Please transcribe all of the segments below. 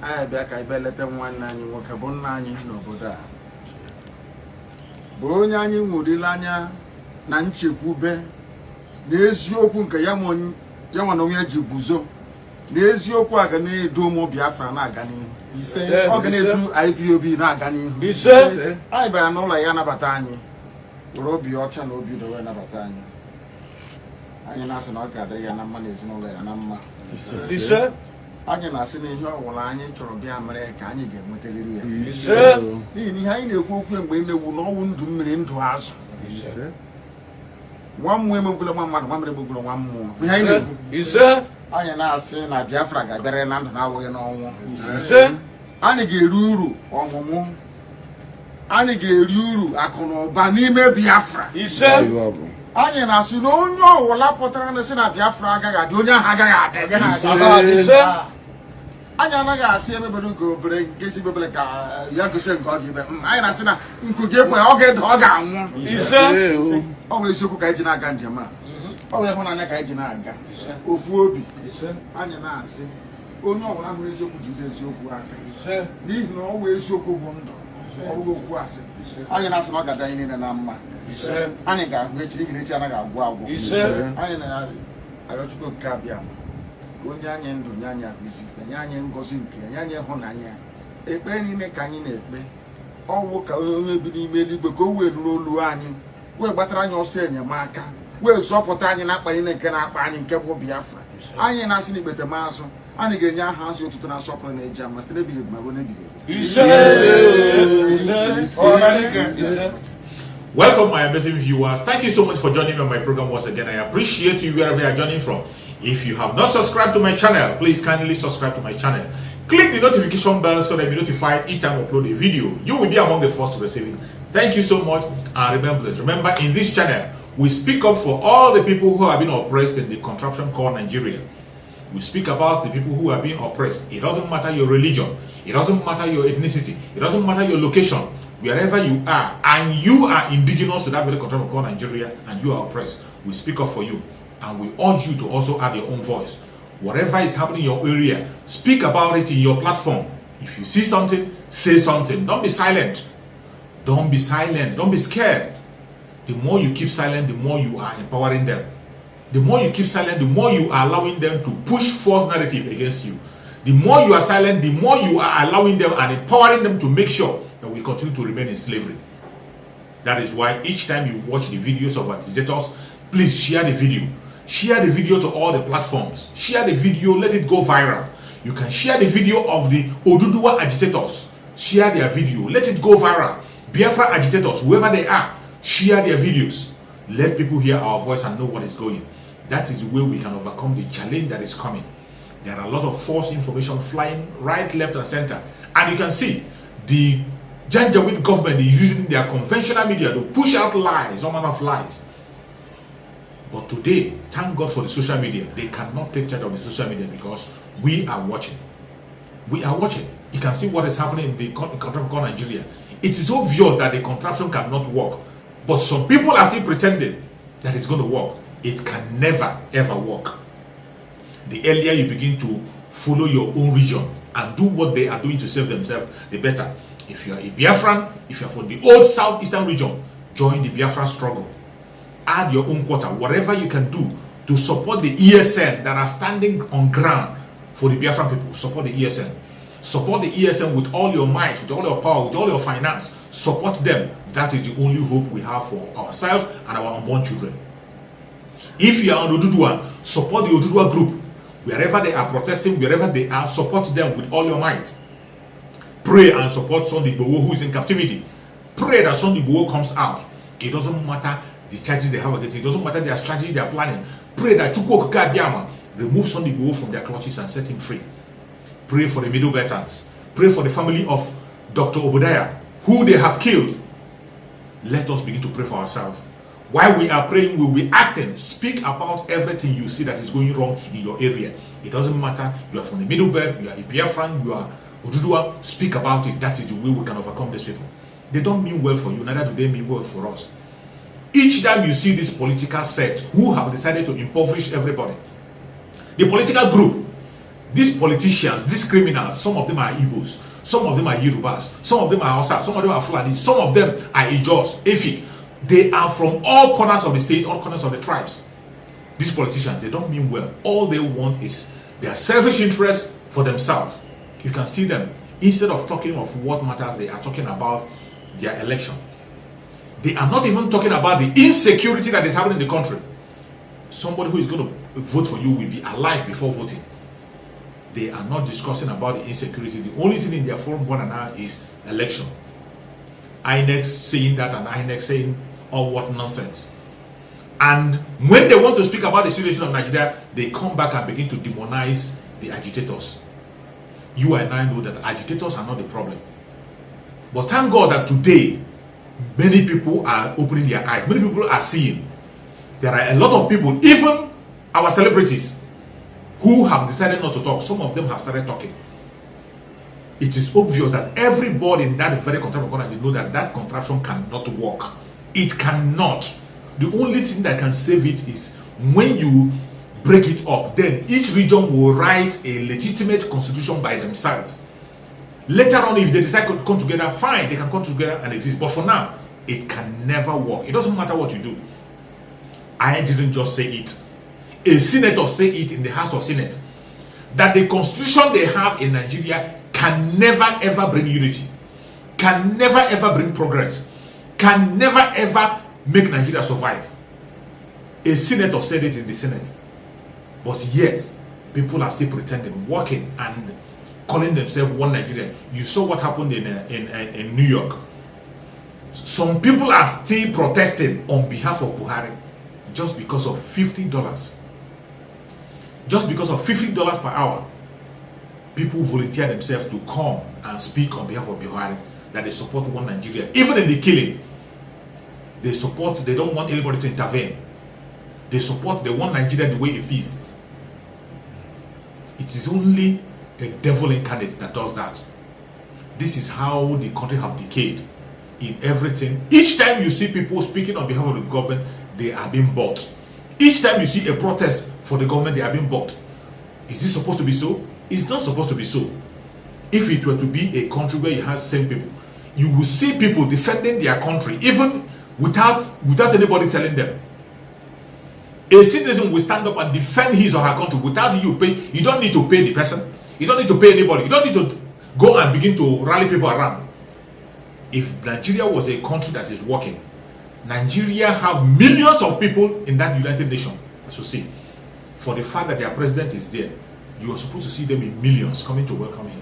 I back I let them one nine work upon nine no boda. Bonyani Mudilanya Nanchi Pube, there's your punka Yamon Yamanoya Jibuzo, there's your Quagane Domo Biafra Nagani. He said, Organize IPOB Nagani. He said, I bear no Layana Batani, Robi Ocean will be the Rana Batani. I am not an Orgadiana money is no Layanama. He said, I can ask in your line to be America and you get material. He said, behind the book when they will no one to me into us. He said, one woman will one more. Behind it, he said, I am not saying that Biafra got better than now. He said, Anige Ruru or Momo Anige Ruru, I can Banime Biafra. He said, I am not saying, no, Lapotra and the Senate Biafra, I don't know. I never see everybody go break, get people like Yakusen God. I said, you could get my organ dog. He said, always you could get in a ganjama. Always one on a gajinaga. Ufobi. I never see. Oh no, I'm going to do this. You said, need no always you could wonder. I am not smart at dining in a number. He said, I got rich in each other. Wow. He said, I don't go cabiam. Onyanyen do nyanya bisi nyanyen ngozi nke nyanyen honanya ekpe ni me kanyi na ekpe owo ka onye bi n'ime eligwe ka o wee n'olu anyị wee gbatara anyị ọsọ enyemaka wee zọpụta anyị na akpani nke na-akpa anyị nke bụ Biafra anyị na-asị n'ikpete maazụ anyị ga-enye aha nsi otutu na nsọpụrụ na eji ama site n'ebighị ebi ma bụ n'ebighị. Welcome, my amazing viewers. Thank you so much for joining me on my program once again. I appreciate you wherever you are joining from. If you have not subscribed to my channel, please kindly subscribe to my channel. Click the notification bell so that you'll be notified each time I upload a video. You will be among the first to receive it. Thank you so much, and remember, in this channel, we speak up for all the people who have been oppressed in the contraption called Nigeria. We speak about the people who are being oppressed. It doesn't matter your religion. It doesn't matter your ethnicity. It doesn't matter your location. Wherever you are, and you are indigenous to that very contraption called Nigeria, and you are oppressed, we speak up for you. And we urge you to also add your own voice. Whatever is happening in your area, speak about it in your platform. If you see something, say something. Don't be silent. Don't be silent. Don't be scared. The more you keep silent, the more you are empowering them. The more you keep silent, the more you are allowing them to push false narrative against you. The more you are silent, the more you are allowing them and empowering them to make sure that we continue to remain in slavery. That is why each time you watch the videos of agitators, please share the video. Share the video to all the platforms. Share the video, let it go viral. You can share the video of the Oduduwa agitators. Share their video, let it go viral. Biafra agitators, whoever they are, share their videos. Let people hear our voice and know what is going. That is the way we can overcome the challenge that is coming. There are a lot of false information flying right, left, and center. And you can see the Janjaweed government is using their conventional media to push out lies, all manner of lies. But today, thank God for the social media. They cannot take charge of the social media because we are watching. We are watching. You can see what is happening in the contraption called Nigeria. It is obvious that the contraption cannot work. But some people are still pretending that it's going to work. It can never, ever work. The earlier you begin to follow your own region and do what they are doing to save themselves, the better. If you are a Biafran, if you are from the old southeastern region, join the Biafran struggle. Add your own quota, whatever you can do to support the ESN that are standing on ground for the Biafran people. Support the ESN. Support the ESN with all your might, with all your power, with all your finance. Support them. That is the only hope we have for ourselves and our unborn children. If you are on Oduduwa, support the Oduduwa group. Wherever they are protesting, wherever they are, support them with all your might. Pray and support Sunday Igboho who is in captivity. Pray that Sunday Igboho comes out. It doesn't matter the charges they have against it. It doesn't matter their strategy they are planning. Pray that Chukwu Okike Abiyama remove Sunday Igboho from their clutches and set him free. Pray for the Middle Belters. Pray for the family of Dr. Obadiah, who they have killed. Let us begin to pray for ourselves. While we are praying, we will be acting. Speak about everything you see that is going wrong in your area. It doesn't matter. You are from the Middle Belt, you are a Biafran, you are Oduduwa. Speak about it. That is the way we can overcome these people. They don't mean well for you, neither do they mean well for us. Each time you see this political set who have decided to impoverish everybody, the political group, These politicians, these criminals, some of them are Igbos, some of them are Yorubas, some of them are Hausa, some of them are Fulani, some of them are Ijos, Efik. They are from all corners of the state, all corners of the tribes. These politicians, they don't mean well. All they want is their selfish interest for themselves. You can see them, instead of talking of what matters, they are talking about their election. They are not even talking about the insecurity that is happening in the country. Somebody who is going to vote for you will be alive before voting. They are not discussing about the insecurity. The only thing in their forum border now is election. INEC saying that and INEC saying all what nonsense. And when they want to speak about the situation of Nigeria, they come back and begin to demonize the agitators. You and I know that agitators are not the problem. But thank God that today, many people are opening their eyes. Many people are seeing. There are a lot of people, even our celebrities, who have decided not to talk. Some of them have started talking. It is obvious that everybody in that very contraption country know that that contraption cannot work. It cannot. The only thing that can save it is when you break it up. Then each region will write a legitimate constitution by themselves. Later on, if they decide to come together, fine, they can come together and exist. But for now, it can never work. It doesn't matter what you do. I didn't just say it. A senator said it in the House of Senate that the constitution they have in Nigeria can never ever bring unity, can never ever bring progress, can never ever make Nigeria survive. A senator said it in the Senate, but yet people are still pretending, working and calling themselves one Nigeria. You saw what happened in New York. Some people are still protesting on behalf of Buhari just because of $50. Just because of $50 per hour, people volunteer themselves to come and speak on behalf of Buhari that they support one Nigeria. Even in the killing, they support, they don't want anybody to intervene. They support the one Nigeria the way it is. It is only a devil incarnate that does that. This is how the country have decayed in everything. Each time you see people speaking on behalf of the government, they are being bought. Each time you see a protest for the government, they are being bought. Is this supposed to be so? It's not supposed to be so. If it were to be a country where you have same people, you will see people defending their country even without anybody telling them. A citizen will stand up and defend his or her country without you pay. You don't need to pay the person. You don't need to pay anybody. You don't need to go and begin to rally people around. If Nigeria was a country that is working, Nigeria have millions of people in that United Nations. As you see, for the fact that their president is there, you are supposed to see them in millions coming to welcome him.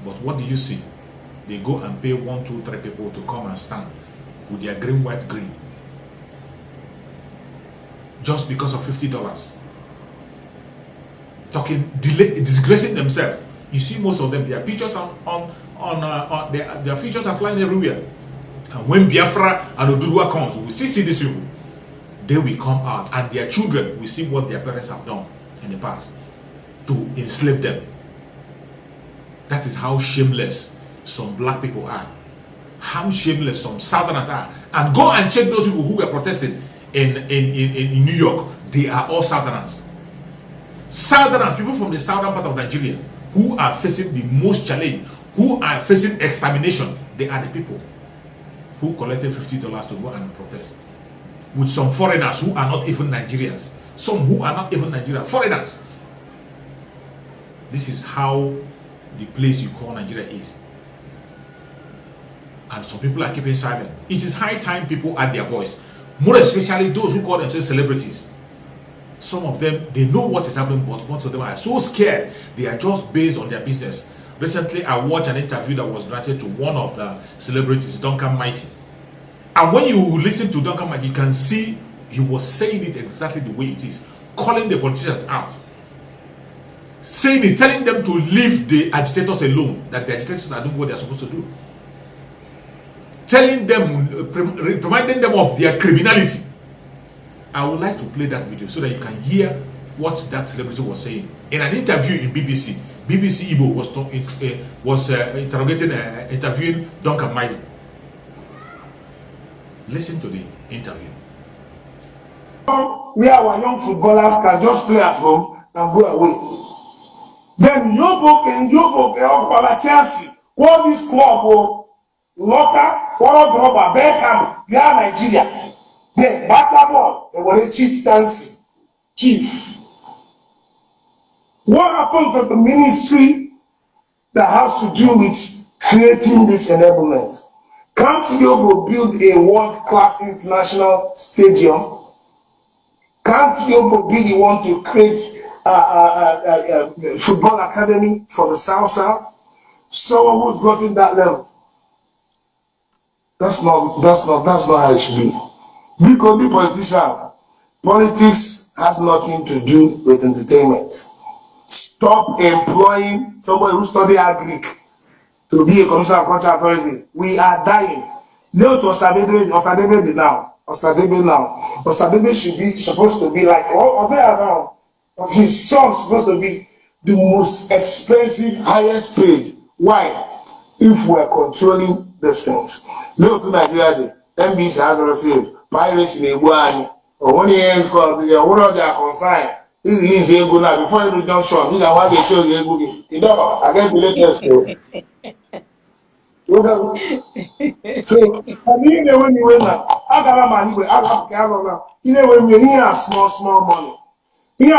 But what do you see? They go and pay 1, 2, 3 people to come and stand with their green, white, green, just because of $50. Talking, disgracing themselves. You see most of them, their pictures their pictures are flying everywhere. And when Biafra and Odudua comes, we still see these people. They will come out, and their children will see what their parents have done in the past to enslave them. That is how shameless some black people are. How shameless some Southerners are. And go and check those people who were protesting in New York. They are all Southerners. Southerners, people from the southern part of Nigeria, who are facing the most challenge, who are facing extermination. They are the people who collected $50 to go and protest. With some foreigners who are not even Nigerians. Some who are not even Nigerians. Foreigners. This is how the place you call Nigeria is. And some people are keeping silent. It is high time people add their voice. More especially those who call themselves celebrities. Some of them, they know what is happening, but most of them are so scared. They are just based on their business. Recently, I watched an interview that was granted to one of the celebrities, Duncan Mighty. And when you listen to Duncan Mighty, you can see he was saying it exactly the way it is. Calling the politicians out. Saying it, telling them to leave the agitators alone. That the agitators are doing what they are supposed to do. Telling them, reminding them of their criminality. I would like to play that video so that you can hear what that celebrity was saying. In an interview in BBC, BBC Igbo was interviewing Duncan Mighty. Listen to the interview. Where our young footballers can just play at home and go away. Then Yobo can Chelsea. All this club Loka, one rubber, Beckham, they are Nigeria. Then basketball, they were a chieftaincy. Chief. What happened to the ministry that has to do with creating this enablement? Can't Yobo build a world-class international stadium? Can't Yobo be the one to create a football academy for the South? Someone who's gotten that level. That's not how it should be. Because be politician. Politics has nothing to do with entertainment. Stop employing somebody who studied Greek to be a commissioner of culture authority. We are dying. No to Osadebe now. Osadebe should be supposed to be like all the around. But his son supposed to be the most expensive, highest paid. Why? If we're controlling these things. No to Nigeria, MBs has received pirates in Ebuani, or one year called the one of their consign. He release the ego now before you don't show. These are what they show the ego. You know, I get the latest. So, I mean, when you went now, I got a money, I got a camera. You know, when you hear small money. Here,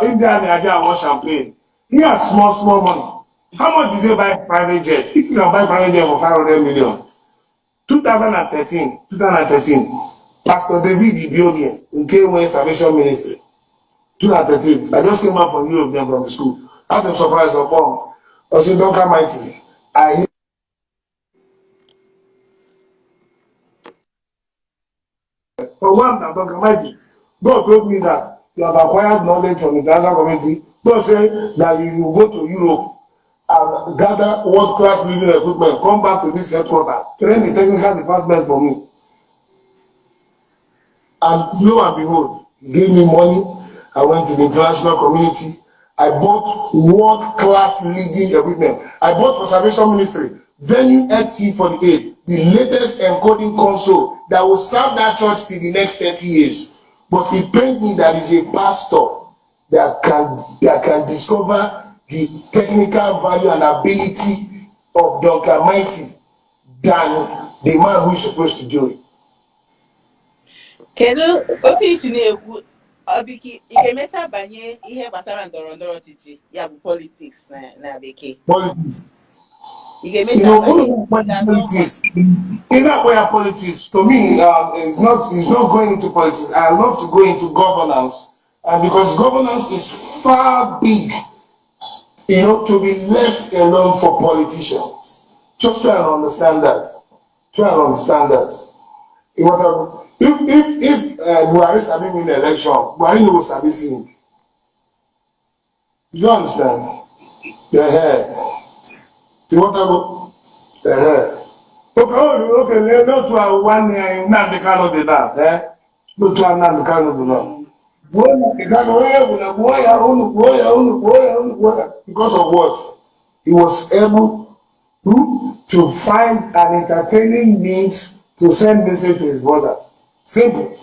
India and want champagne. Here, small money. How much did they buy private jet? If you can buy private jet for 500 million. 2013, Pastor David Ibiobi in K1 Salvation Ministry. 2013, I just came out from Europe then from the school. Out of surprise upon. I said, don't come mighty. I hear for one, don't come mighty. God told me that you have acquired knowledge from the international community. God said that you will go to Europe and gather world-class leading equipment, come back to this headquarters, train the technical department for me. And lo and behold, he gave me money. I went to the international community. I bought world-class leading equipment. I bought for Salvation Ministry, Venue HC48, the latest encoding console that will serve that church till the next 30 years. But it pained me that is a pastor that can discover the technical value and ability of Dr. Mighty than the man who is supposed to do it. Kedu otu isi na-ekwu obiki igemecha banye ihe gbasara ndọrọndọrọ ọchịchị ya bụ politics na bekee. Politics. Igemecha politics. In that way, politics to me is not going into politics. I love to go into governance, and because governance is far big, to be left alone for politicians. Just try and understand that. If Buhari sabi win the election, Buhari no sabi sing. You understand? You want to go? Okay, no to one year, not the kind of the land, no to another kind of the land. Because of what? He was able to find an entertaining means to send message to his brothers. Simple.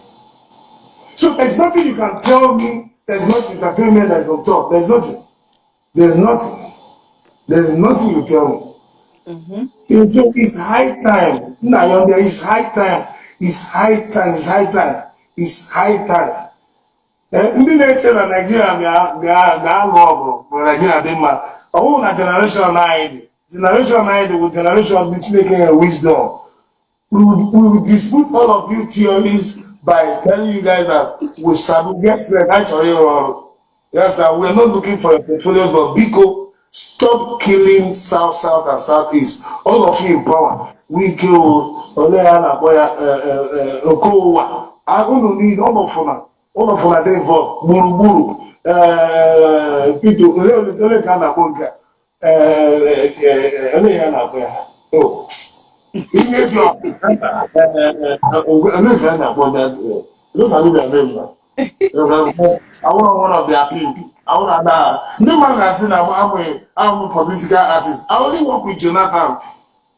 So there's nothing you can tell me. There's not entertainment that's on top. There's nothing. There's nothing you tell me. So it's high time. It's high time. It's high time. Ndị na-eche na Nigeria ga-alụ ọgụ bụ Nigeria dị mma. Ọhụụ na generation anyị dị. Generation anyị dị bụ generation dị Chineke nwere wisdom. We will dispute all of you theories by telling you guys that we shall get straight. Actually, yes, that we are not looking for a portfolios, but Biko, stop killing South and Southeast. All of you in power. We kill Oleana, Okowa. I don't need all of them. All of them are involved. Buru. People, Ole Kana Bonga. Oleana Boya. Oh. If you those are their name. I want one of their people. I want that. No man has seen I'm a political artist. I only work with Jonathan,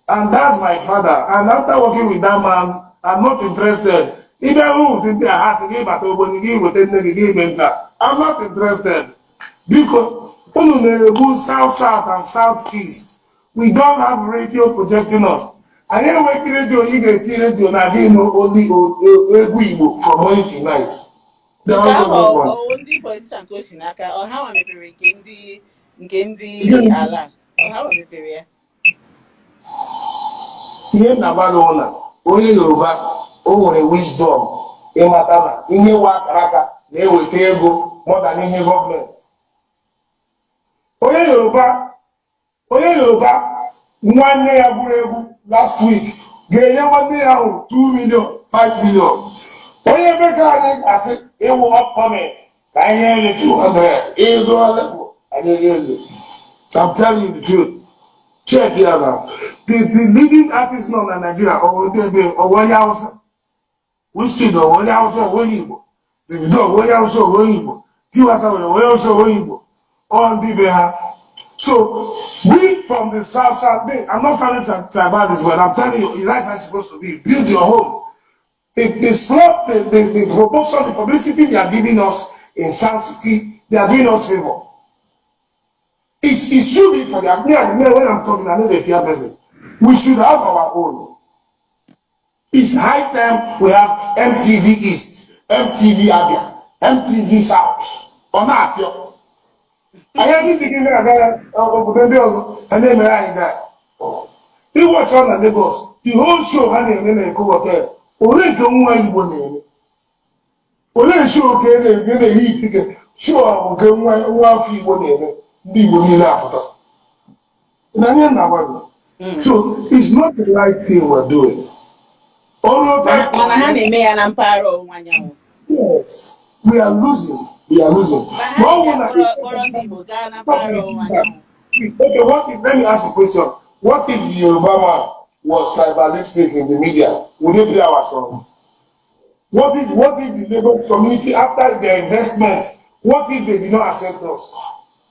and that's my father. And after working with that man, I'm not interested. Even who think they are asking about I'm not interested because South and southeast. We don't have radio projecting us. And then when radio, you get radio, now they know only from morning to night. Ndị politician koshi n'aka ọha wa mepere nke ndị ala ọha wa mepere ya. Ihe na-agbalị ụlọ onye Yoruba o nwere wisdom ịmata na ihe wa akara aka na-eweta ego more than ihe gọọmenti. Onye Yoruba nwanne ya gburu egwu last week ga-enye nwanne ya ahụ 2 million 5 million. Onye bekee anyị asị ịwụ upcoming ka anyị enye 200 ego level anyị enye. I'm telling you the truth. Check here now. The leading artist now in Nigeria or Wanya Hausa. Whiskey or Wanya Hausa or Wanyigbo. The dog Wanya Hausa or Wanyigbo. Tiwasa or Wanya Hausa or Wanyigbo. On the behalf. So we from the south, I'm not sounding tribal, but I'm telling you, life is supposed to be. Build your home. The slot, the promotion, the publicity they are giving us in South City, they are doing us favor. It should be for them. When I'm talking, I know the fear person. We should have our own. It's high time we have MTV East, MTV Abia, MTV South. On that, I have been thinking that and then I that. You watch on the Lagos, the whole show, and then go hotel. Only come one you want. Only show okay, then they eat. Sure, come one fee one. So it's not the right thing we're doing. Yes, we are losing. We are losing. Okay, what if, let me ask a question. What if the Yoruba man was tribalistic in the media? Would they be our song? What if the Lagos community, after their investment, what if they did not accept us?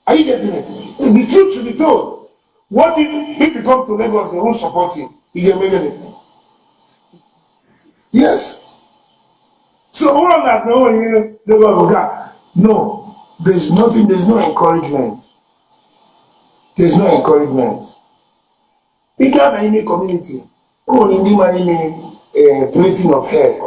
Are you getting it? The truth should be told. What if you come to Lagos, they won't support you? You can make anything. Yes. So all of that, no, there's nothing, there's no encouragement. There's no encouragement. We can't have any community. Oh, in the plating of hair.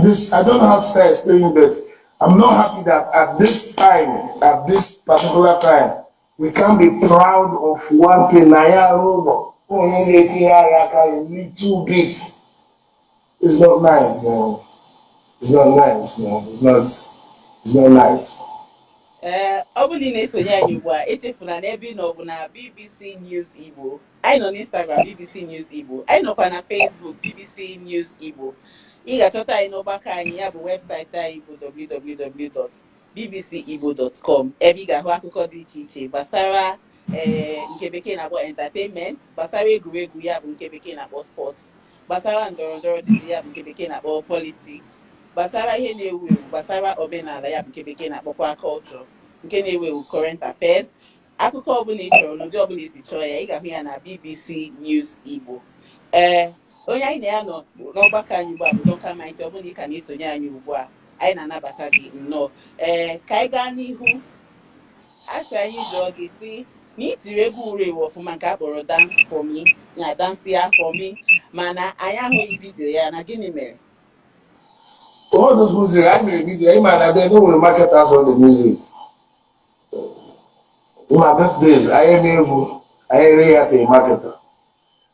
This, I don't know how to start explaining that. I'm not happy that at this time, at this particular time, we can't be proud of one Penaya robot. Only 2 bits. It's not nice, man. It's not nice, man. It's not nice. Obuline Sonya Yuba, Echefuna Nebi no na BBC News Igbo. I know on Instagram BBC News Igbo. I know on Facebook BBC News Igbo. Iga chota inobaka anyị ya bụ webụsaịtị anyị bụ www.bbcigbo.com ebe ị ga-ahụ akụkọ dị iche iche gbasara nke bekee na-akpọ entertainment, gbasara egwuregwu ya bụ nke bekee na-akpọ sports, gbasara ndọrọndọrọ ọchịchị ya bụ nke bekee na-akpọ politics, gbasara ihe na-ewu ewu gbasara omenala ya bụ nke bekee na-akpọkwa culture, nke na-ewu ewu current affairs. Akụkọ ọbụla ị chọrọ n'ụdị ọbụla isi chọọ ya ị ga-ahụ ya na BBC News Igbo. Onye anyị na ya nọ n'ọgbakọ anyị ugbu a bụ Dọka Maịtị, ọ bụrụ na ị ka na-esonye anyị ugbu a, anyị na-anabata gị nnọọ. Ka anyị gaa n'ihu, asị anyị jụọ gị si na itiri egwu uru ewu ọfụma nke a kpọrọ dance for me na dance ya for me, mana anyị ahụghị vidio ya, na gịnị mere? All those music, I made a video, man, they don't want to market us on the music. Those days, I am able, I really have a marketer.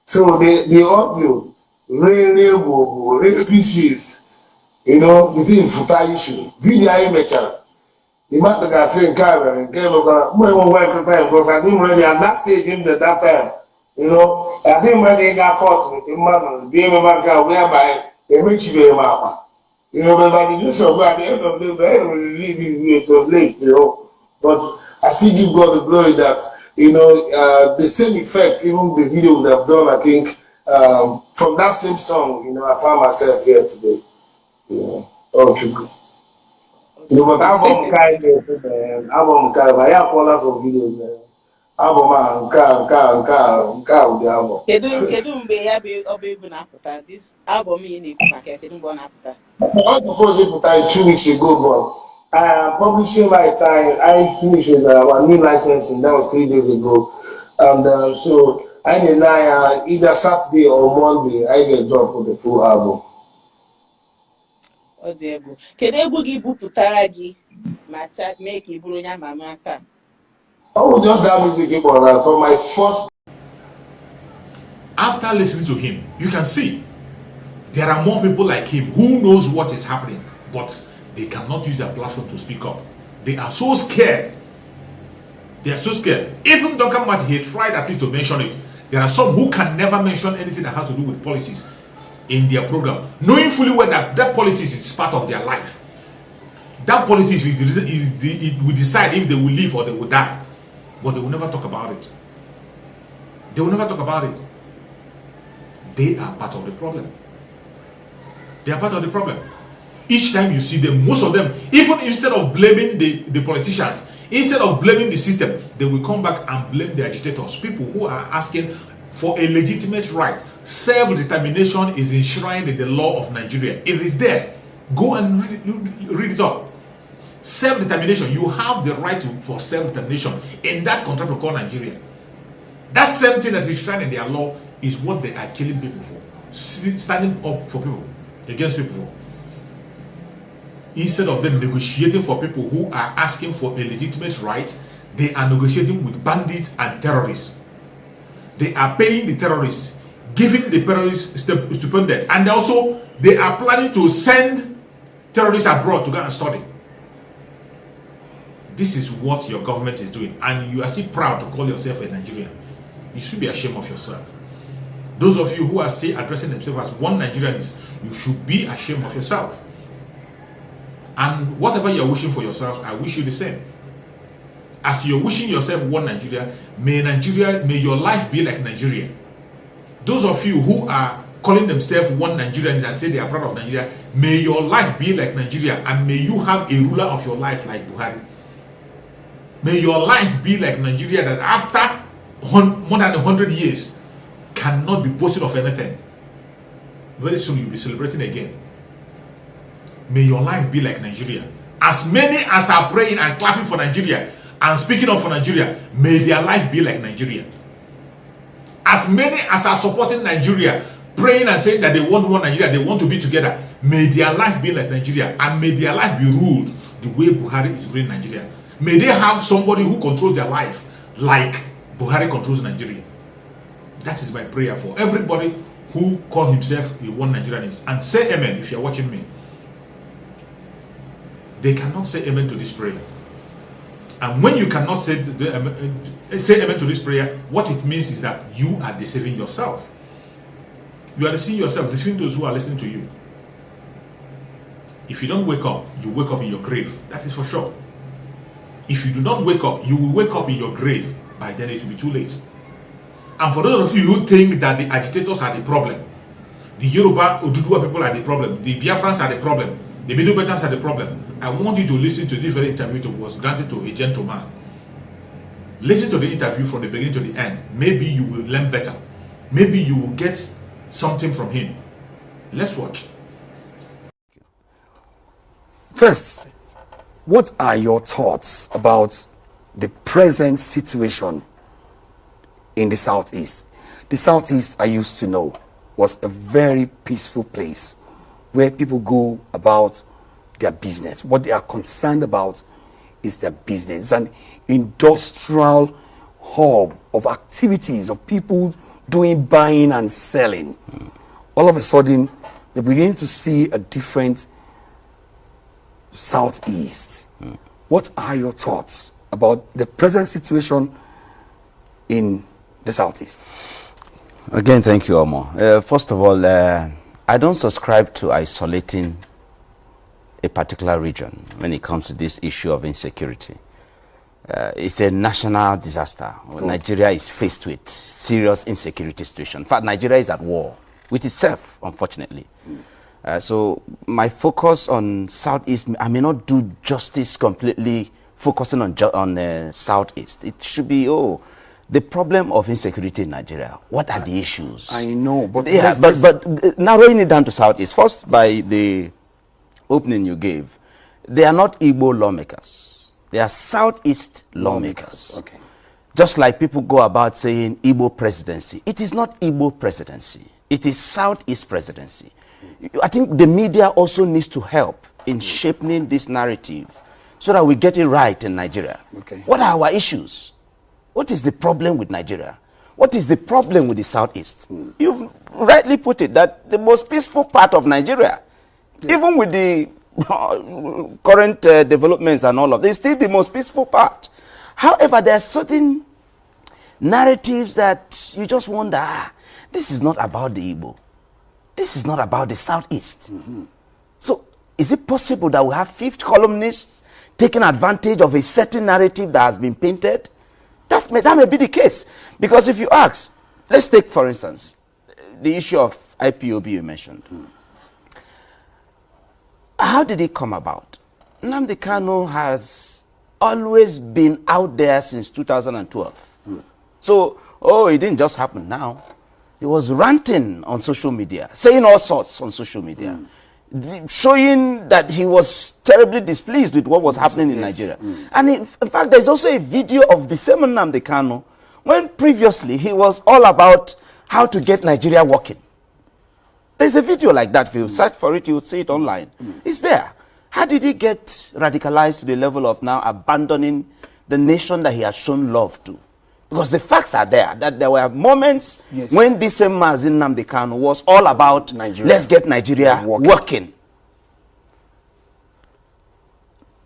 So the audio, real pieces, within Futa issue, video I make the man that got saying camera and came over, because I didn't really at that stage in that time, I didn't really got caught with the man, being a man whereby they make you very mama. But the news of at the end of the day, releasing it was late, but I still give God the glory that, the same effect, even the video would have done, I think, from that same song, I found myself here today. Oh, true. But album kind of, I have callers of videos, man. Album, the album. This album in the market, I was supposed to put 2 weeks ago, Publishing my time, I finished with my new licensing. That was 3 days ago, and so I deny either Saturday or Monday I get drop with the full album. Odegu. Kedu egwu gị bupụtara gị ma mee ka ị bụrụ onye ama ama taa? Oh, just that music for my first. After listening to him, you can see there are more people like him who knows what is happening, but they cannot use their platform to speak up. They are so scared. They are so scared. Even Duncan Martin, he tried at least to mention it. There are some who can never mention anything that has to do with politics in their program, knowing fully well that that politics is part of their life. That politics will decide if they will live or they will die. But they will never talk about it. They will never talk about it. They are part of the problem. They are part of the problem. Each time you see them, most of them, even instead of blaming the politicians, instead of blaming the system, they will come back and blame the agitators, people who are asking for a legitimate right. Self-determination is enshrined in the law of Nigeria. It is there. Go and read it up. Self-determination. You have the right for self-determination in that country called Nigeria. That same thing that is enshrined in their law is what they are killing people for. Standing up for people, against people for. Instead of them negotiating for people who are asking for a legitimate right, they are negotiating with bandits and terrorists. They are paying the terrorists, giving the terrorists stipend, and also they are planning to send terrorists abroad to go and study. This is what your government is doing, and you are still proud to call yourself a Nigerian. You should be ashamed of yourself. Those of you who are still addressing themselves as one Nigerianist, you should be ashamed of yourself. And whatever you are wishing for yourself, I wish you the same. As you're wishing yourself one Nigeria, may your life be like Nigeria. Those of you who are calling themselves one Nigerians and say they are proud of Nigeria, may your life be like Nigeria, and may you have a ruler of your life like Buhari. May your life be like Nigeria, that after more than 100 years cannot be boasting of anything. Very soon you'll be celebrating again. May your life be like Nigeria. As many as are praying and clapping for Nigeria and speaking up for Nigeria, may their life be like Nigeria. As many as are supporting Nigeria, praying and saying that they want one Nigeria, they want to be together, may their life be like Nigeria, and may their life be ruled the way Buhari is ruling Nigeria. May they have somebody who controls their life like Buhari controls Nigeria. That is my prayer for everybody who call himself a one Nigerianist. And say amen if you're watching me. They cannot say amen to this prayer. And when you cannot say amen to this prayer, what it means is that you are deceiving yourself. You are deceiving yourself, deceiving those who are listening to you. If you don't wake up, you wake up in your grave. That is for sure. If you do not wake up, you will wake up in your grave. By then it will be too late. And for those of you who think that the agitators are the problem, the Yoruba Oduduwa people are the problem, the Biafrans are the problem, the Middle Belters are the problem, I want you to listen to this very interview that was granted to a gentleman. Listen to the interview from the beginning to the end. Maybe you will learn better. Maybe you will get something from him. Let's watch. First, what are your thoughts about the present situation in the Southeast? The Southeast, I used to know, was a very peaceful place where people go about their business. What they are concerned about is their business. It's an industrial hub of activities, of people doing buying and selling. All of a sudden, we're beginning to see a different Southeast. What are your thoughts about the present situation in the Southeast? Again, thank you, Omo. First of all, I don't subscribe to isolating a particular region when it comes to this issue of insecurity. It's a national disaster. Nigeria is faced with serious insecurity situation. In fact, Nigeria is at war with itself, unfortunately. So my focus on Southeast, I may not do justice completely focusing on Southeast. It should be, the problem of insecurity in Nigeria. What are the issues? I know, but yeah, but narrowing it down to Southeast, first by the opening you gave, They are not Igbo lawmakers. They are Southeast lawmakers. Okay. Just like people go about saying Igbo presidency. It is not Igbo presidency. It is Southeast presidency. I think the media also needs to help in shaping this narrative so that we get it right in Nigeria. Okay. What are our issues? What is the problem with Nigeria? What is the problem with the Southeast? You've rightly put it that the most peaceful part of Nigeria, even with the current developments and all of this, is still the most peaceful part. However, there are certain narratives that you just wonder, this is not about the Igbo. This is not about the Southeast. So, is it possible that we have fifth columnists taking advantage of a certain narrative that has been painted? That may be the case. Because if you ask, let's take, for instance, the issue of IPOB you mentioned. How did it come about? Nnamdi Kanu has always been out there since 2012. So, it didn't just happen now. He was ranting on social media, saying all sorts on social media, showing that he was terribly displeased with what was happening in Nigeria. And in fact, there's also a video of the same Nnamdi Kanu when previously he was all about how to get Nigeria working. There's a video like that. If you search for it, you would see it online. It's there. How did he get radicalized to the level of now abandoning the nation that he had shown love to? Because the facts are there, that there were moments when this same Mazin Nnamdi Kanu was all about Nigeria. Let's get Nigeria working.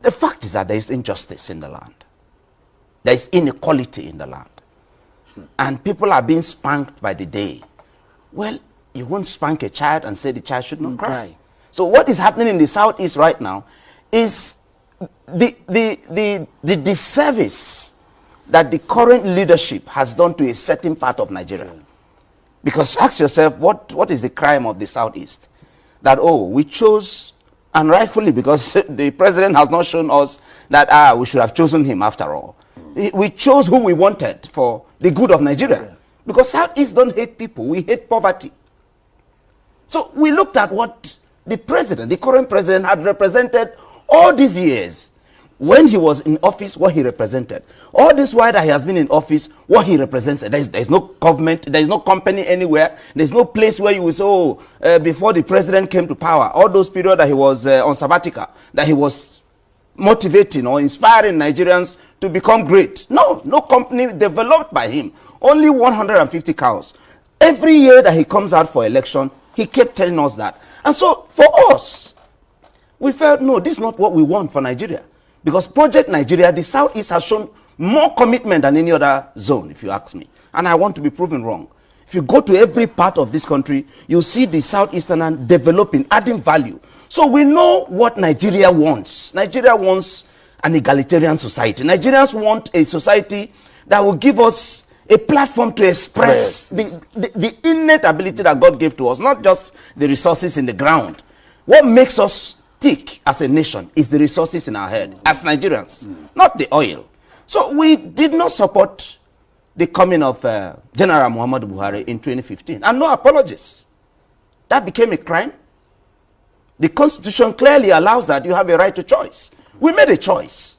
The fact is that there is injustice in the land. There is inequality in the land. And people are being spanked by the day. Well, you won't spank a child and say the child should not cry. So what is happening in the Southeast right now is the disservice that the current leadership has done to a certain part of Nigeria. Because ask yourself, what is the crime of the Southeast? That, we chose, and rightfully, because the president has not shown us that, we should have chosen him after all. We chose who we wanted for the good of Nigeria. Because Southeast don't hate people, we hate poverty. So we looked at what the president, the current president, had represented all these years. When he was in office, what he represented. All this while that he has been in office, what he represents. There's no government, there's no company anywhere, there's no place where you will say, before the president came to power, all those periods that he was on sabbatical, that he was motivating or inspiring Nigerians to become great. No company developed by him. Only 150 cows. Every year that he comes out for election, he kept telling us that. And so, for us, we felt, no, this is not what we want for Nigeria. Because Project Nigeria, the Southeast has shown more commitment than any other zone, if you ask me. And I want to be proven wrong. If you go to every part of this country, you'll see the Southeastern developing, adding value. So we know what Nigeria wants. Nigeria wants an egalitarian society. Nigerians want a society that will give us a platform to express the innate ability that God gave to us, not just the resources in the ground. What makes us tick as a nation is the resources in our head as Nigerians, not the oil. So we did not support the coming of General Mohammadu Buhari in 2015, and no apologies. That became a crime. The Constitution clearly allows that you have a right to choice. We made a choice,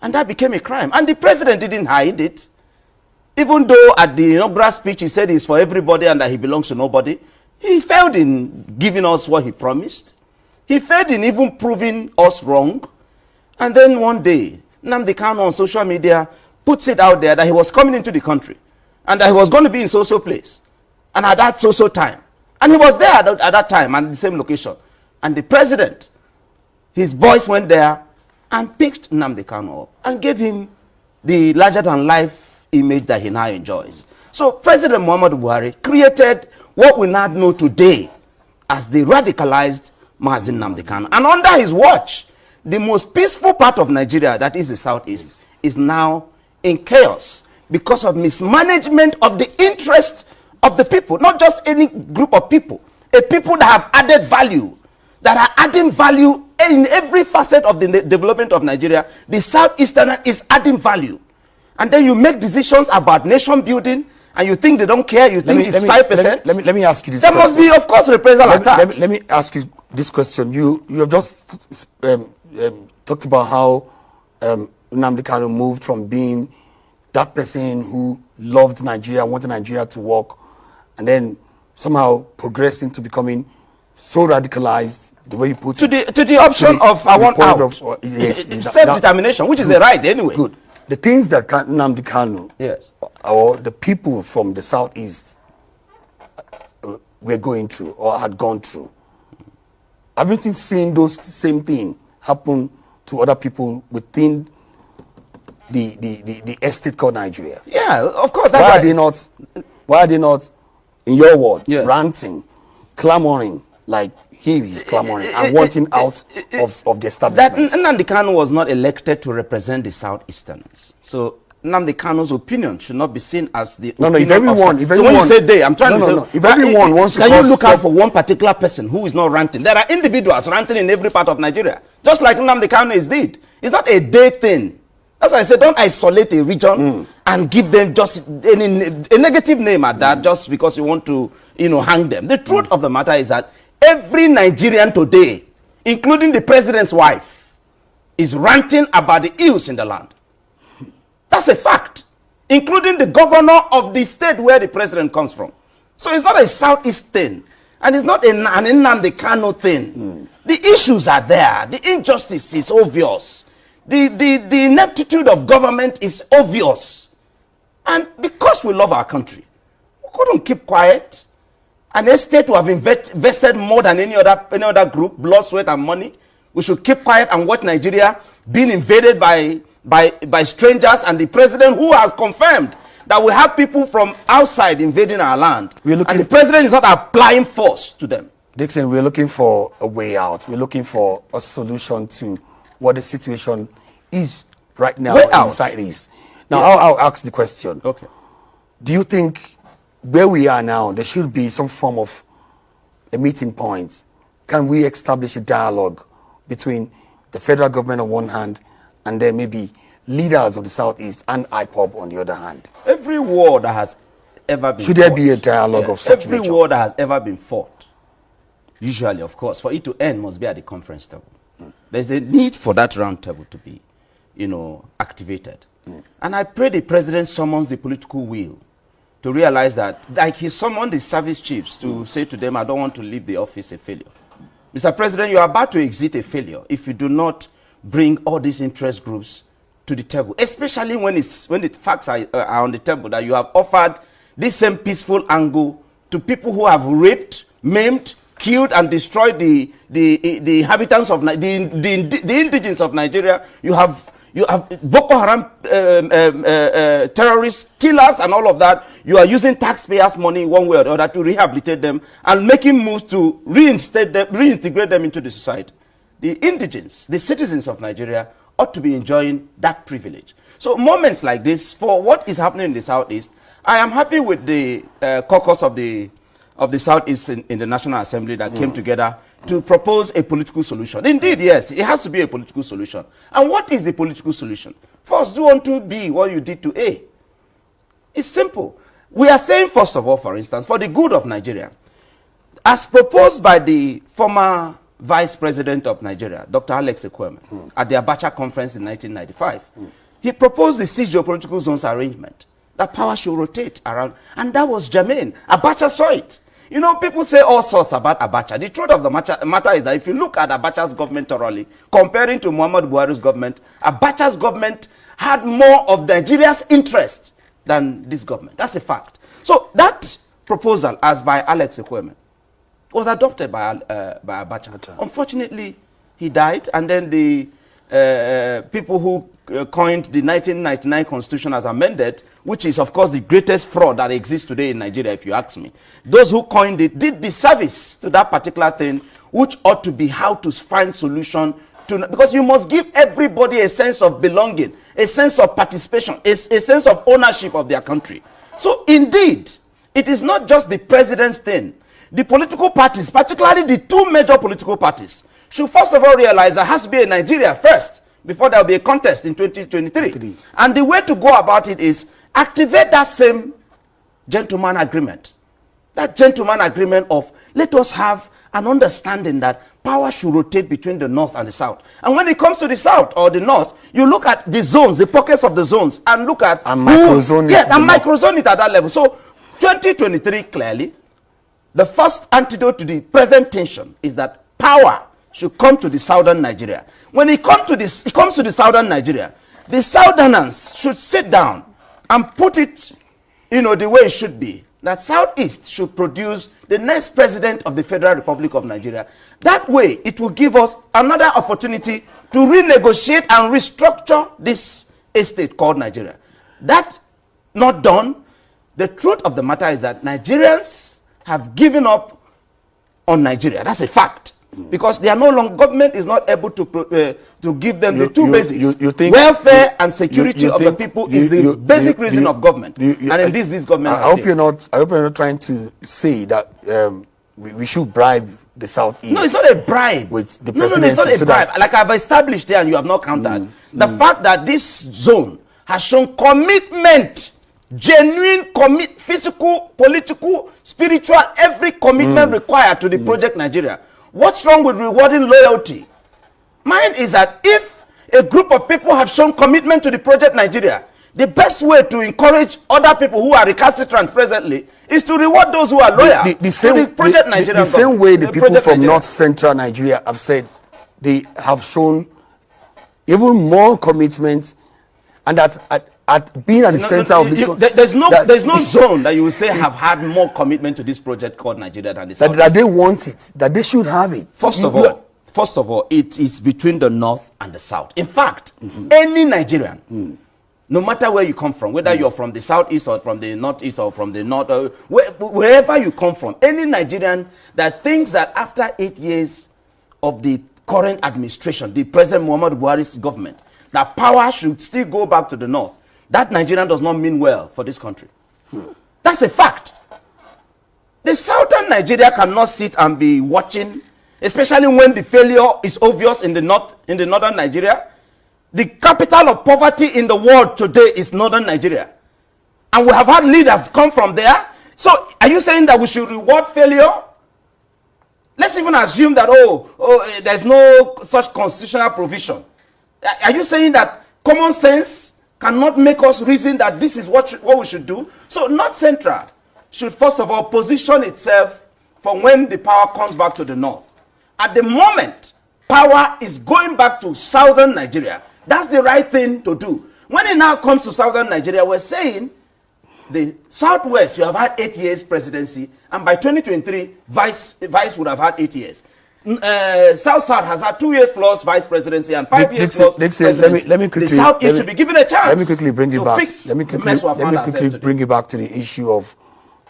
and that became a crime. And the president didn't hide it. Even though at the inaugural speech he said it's for everybody and that he belongs to nobody, he failed in giving us what he promised. He failed in even proving us wrong. And then one day, Nnamdi Kanu on social media puts it out there that he was coming into the country and that he was going to be in social place and at that social time. And he was there at that time and the same location. And the president, his boys went there and picked Nnamdi Kanu up and gave him the larger-than-life image that he now enjoys. So President Muhammadu Buhari created what we now know today as the radicalized Mazin Nnamdi Kanu. And under his watch, the most peaceful part of Nigeria, that is the Southeast, is now in chaos because of mismanagement of the interest of the people, not just any group of people, a people that have added value, that are adding value in every facet of the development of Nigeria. The Southeasterner is adding value. And then you make decisions about nation building, and you think they don't care, you think it's 5%. Let me ask you this There question. must be, of course, reprisal attacks. Let me ask you this question. You have just talked about how Nnamdi Kanu moved from being that person who loved Nigeria, wanted Nigeria to work, and then somehow progressed into becoming so radicalized, the way you put it. To the option of I want out. Yes, self-determination, which is the right anyway. Good. The things that Nnamdi Kanu, yes, or the people from the southeast were going through or had gone through, haven't you seen those same thing happen to other people within the estate called Nigeria? Yeah, of course. That's why are they not, in your word, yeah, ranting, clamoring like he is clamoring and wanting out of the establishment? That Nnamdi Kanu was not elected to represent the Southeasterners. So Nnamdi Kanu's opinion should not be seen as the no. If everyone, so when you say they, I'm trying to say, if everyone wants to, can you look out for one particular person who is not ranting? There are individuals ranting in every part of Nigeria, just like Nnamdi Kanu is did. It's not a day thing. That's why I say don't isolate a region and give them just a negative name at that just because you want to, hang them. The truth of the matter is that every Nigerian today, including the president's wife, is ranting about the ills in the land. That's a fact, including the governor of the state where the president comes from. So it's not a Southeast thing, and it's not an Nnamdi Kanu thing. The issues are there. The injustice is obvious. The ineptitude of government is obvious. And because we love our country, we couldn't keep quiet. An estate who have invested more than any other group, blood, sweat, and money. We should keep quiet and watch Nigeria being invaded by strangers, and the president who has confirmed that we have people from outside invading our land. And the president is not applying force to them. Dixon, we're looking for a way out. We're looking for a solution to what the situation is right now in the Southeast. Now, I'll ask the question. Okay. Do you think where we are now, there should be some form of a meeting point? Can we establish a dialogue between the federal government on one hand and then maybe leaders of the Southeast and IPOB on the other hand? Every war that has ever been Should there be a dialogue of such nature? Every war that has ever been fought, usually, of course, for it to end must be at the conference table. There's a need for that round table to be, activated. And I pray the president summons the political will to realize that, like he summoned the service chiefs to say to them, I don't want to leave the office a failure. Mr. President, you are about to exit a failure if you do not bring all these interest groups to the table, especially when the facts are on the table that you have offered this same peaceful angle to people who have raped, maimed, killed and destroyed the inhabitants of the indigenous of Nigeria. You have Boko Haram terrorists, killers, and all of that. You are using taxpayers' money one way or the other to rehabilitate them and making moves to reintegrate them into the society. The indigenous, the citizens of Nigeria, ought to be enjoying that privilege. So moments like this, for what is happening in the Southeast, I am happy with the caucus of the Southeast in the National Assembly that came together to propose a political solution. Indeed, yes, it has to be a political solution. And what is the political solution? First, do unto B what you did to A. It's simple. We are saying, first of all, for instance, for the good of Nigeria, as proposed by the former Vice President of Nigeria, Dr. Alex Ekwueme, at the Abacha conference in 1995, he proposed the 6 geopolitical zones arrangement, that power should rotate around, and that was germane. Abacha saw it. People say all sorts about Abacha. The truth of the matter is that if you look at Abacha's government thoroughly, comparing to Muhammadu Buhari's government, Abacha's government had more of Nigeria's interest than this government. That's a fact. So that proposal, as by Alex Ekwueme, was adopted by Abacha. Unfortunately, he died, and then the people who coined the 1999 Constitution as amended, which is, of course, the greatest fraud that exists today in Nigeria, if you ask me. Those who coined it did disservice to that particular thing, which ought to be how to find solution to, because you must give everybody a sense of belonging, a sense of participation, a sense of ownership of their country. So, indeed, it is not just the president's thing. The political parties, particularly the 2 major political parties, should first of all realize there has to be a Nigeria first before there will be a contest in 2023. And the way to go about it is activate that same gentleman agreement. That gentleman agreement of let us have an understanding that power should rotate between the north and the south. And when it comes to the south or the north, you look at the zones, the pockets of the zones, and look at microzone. Yes, and microzone it at that level. So 2023 clearly, the first antidote to the present tension is that power should come to the southern Nigeria. When it comes to the southern Nigeria, the southerners should sit down and put it, the way it should be. That Southeast should produce the next president of the Federal Republic of Nigeria. That way, it will give us another opportunity to renegotiate and restructure this estate called Nigeria. That not done, the truth of the matter is that Nigerians have given up on Nigeria. That's a fact. Because they are no longer, government is not able to give them the two basics. You think welfare and security of the people is the basic reason of government. And in this government. I hope you're not trying to say that we should bribe the Southeast. No, it's not a bribe. With the no, it's not a bribe. Like I've established there and you have not countered. The fact that this zone has shown commitment, genuine physical, political, spiritual, every commitment required to the project Nigeria. What's wrong with rewarding loyalty? Mine is that if a group of people have shown commitment to the project Nigeria, the best way to encourage other people who are recalcitrant presently is to reward those who are loyal to the project Nigeria. The same way the people from North Central Nigeria have said they have shown even more commitment, and that at being at the center of this, there's no zone that you will say have had more commitment to this project called Nigeria than this. That they want it, that they should have it. First of all, it is between the north and the south. In fact, any Nigerian, no matter where you come from, whether you're from the southeast or from the northeast or from the north, wherever you come from, any Nigerian that thinks that after 8 years of the current administration, the President Mohammadu Buhari's government, that power should still go back to the north, that Nigerian does not mean well for this country. That's a fact. The southern Nigeria cannot sit and be watching, especially when the failure is obvious in the northern Nigeria. The capital of poverty in the world today is northern Nigeria. And we have had leaders come from there. So are you saying that we should reward failure? Let's even assume that, there's no such constitutional provision. Are you saying that common sense cannot make us reason that this is what we should do? So North Central should first of all position itself for when the power comes back to the north. At the moment, power is going back to southern Nigeria. That's the right thing to do. When it now comes to southern Nigeria, we're saying the southwest, you have had 8 years presidency, and by 2023, vice would have had 8 years. South has had 2 years plus vice presidency and 5 years plus presidency. Let me quickly, the South should be given a chance. Let me quickly bring you back. Let me quickly bring you back to the issue of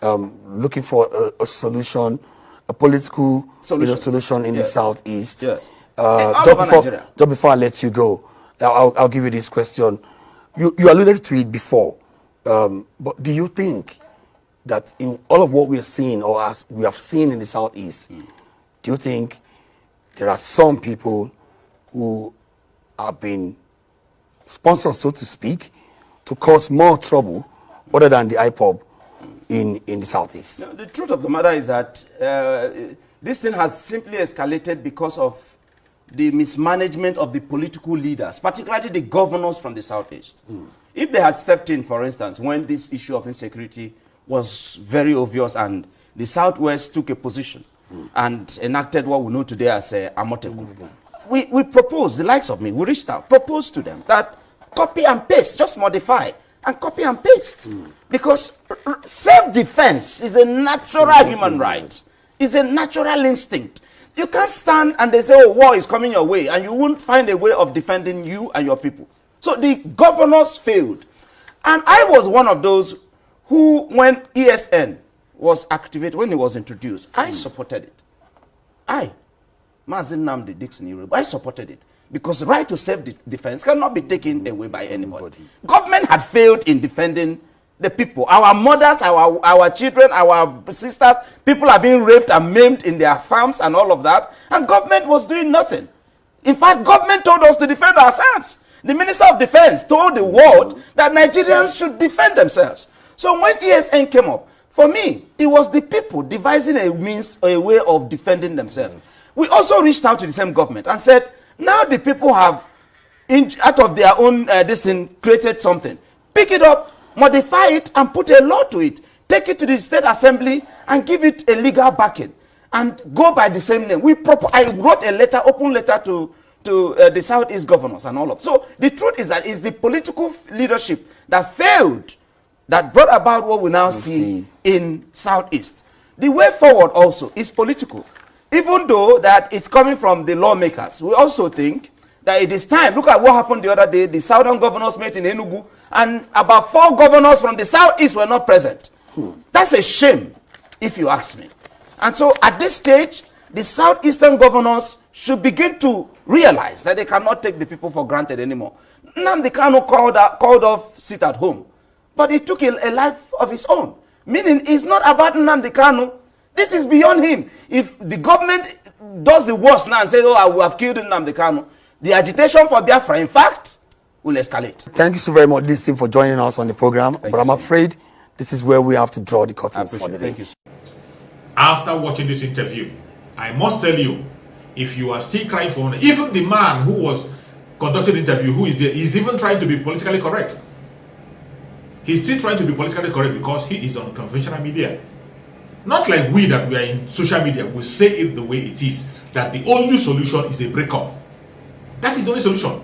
looking for a solution, a political solution in the Southeast. Yes. Just before I let you go, I'll give you this question. You alluded to it before, but do you think that in all of what we are seeing, or as we have seen in the Southeast, do you think there are some people who have been sponsored, so to speak, to cause more trouble other than the IPOB in the Southeast? No, the truth of the matter is that this thing has simply escalated because of the mismanagement of the political leaders, particularly the governors from the Southeast. If they had stepped in, for instance, when this issue of insecurity was very obvious and the Southwest took a position and enacted what we know today as Amoteku, we proposed, the likes of me, we reached out, proposed to them that copy and paste, just modify and copy and paste. Because self-defense is a natural human right. It's a natural instinct. You can't stand and they say, oh, war is coming your way, and you won't find a way of defending you and your people. So the governors failed. And I was one of those who, when ESN was activated, when it was introduced, I supported it. Mazin Namdi Dixon, I supported it. Because the right to self-defense cannot be taken away by anybody. Government had failed in defending the people. Our mothers, our children, our sisters, people are being raped and maimed in their farms and all of that. And government was doing nothing. In fact, government told us to defend ourselves. The Minister of Defense told the world that Nigerians should defend themselves. So when ESN came up, For me, it was the people devising a means or a way of defending themselves. We also reached out to the same government and said, now the people have, out of their own this thing, created something. Pick it up, modify it, and put a law to it. Take it to the state assembly and give it a legal backing. And go by the same name. I wrote a letter, open letter to the Southeast governors and all of. So the truth is that it's the political leadership that failed, that brought about what we now see in Southeast. The way forward also is political. Even though that it's coming from the lawmakers, we also think that it is time. Look at what happened the other day. The Southern governors met in Enugu, and about 4 governors from the Southeast were not present. That's a shame, if you ask me. And so at this stage, the Southeastern governors should begin to realize that they cannot take the people for granted anymore. Nnamdi Kanu called off sit at home, but he took a life of his own. Meaning it's not about Nnamdi Kanu. This is beyond him. If the government does the worst now and says, oh, I will have killed Nnamdi Kanu, the agitation for Biafra, in fact, will escalate. Thank you so very much, Listen, for joining us on the program. But I'm afraid this is where we have to draw the curtains for the day. Thank you. After watching this interview, I must tell you, if you are still crying for honor, even the man who was conducting the interview, who is there, is even trying to be politically correct. He's still trying to be politically correct because he is on conventional media. Not like we that we are in social media, we say it the way it is, that the only solution is a breakup. That is the only solution.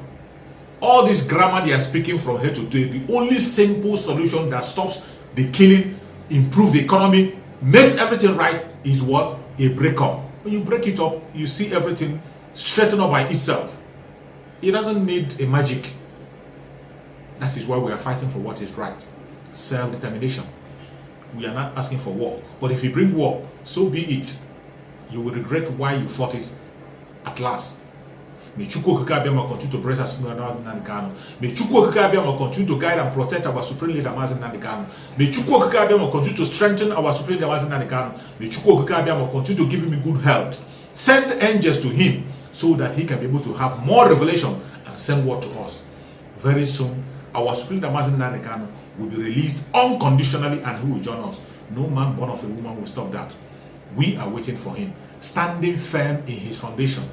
All this grammar they are speaking from here to today, the only simple solution that stops the killing, improve the economy, makes everything right is what? A breakup. When you break it up, you see everything straighten up by itself. It doesn't need a magic. That is why we are fighting for what is right. Self-determination. We are not asking for war. But if you bring war, so be it. You will regret why you fought it at last. May Chukwu Okike Abiama continue to bless us. May Chukwu Okike Abiama continue to guide and protect our supreme leader Mazi Nnamdi Kanu. May Chukwu Okike Abiama continue to strengthen our supreme leader Mazi Nnamdi Kanu. May Chukwu Okike Abiama continue to give him good health. Send angels to him so that he can be able to have more revelation and send word to us. Very soon, our supreme leader Mazi Nnamdi Kanu will be released unconditionally and he will join us. No man born of a woman will stop that. We are waiting for him, standing firm in his foundation.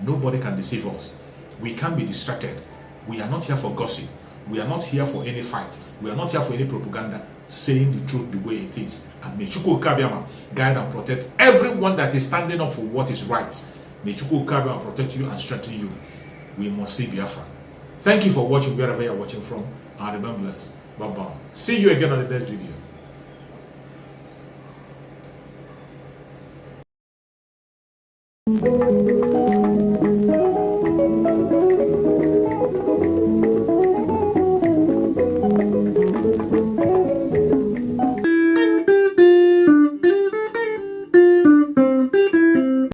Nobody can deceive us. We can't be distracted. We are not here for gossip. We are not here for any fight. We are not here for any propaganda. Saying the truth the way it is. And may Chukwu Okike Abiama guide and protect everyone that is standing up for what is right. May Chukwu Okike Abiama protect you and strengthen you. We must see Biafra. Thank you for watching wherever you are watching from. And remember us. Bye-bye. See you again on the next video.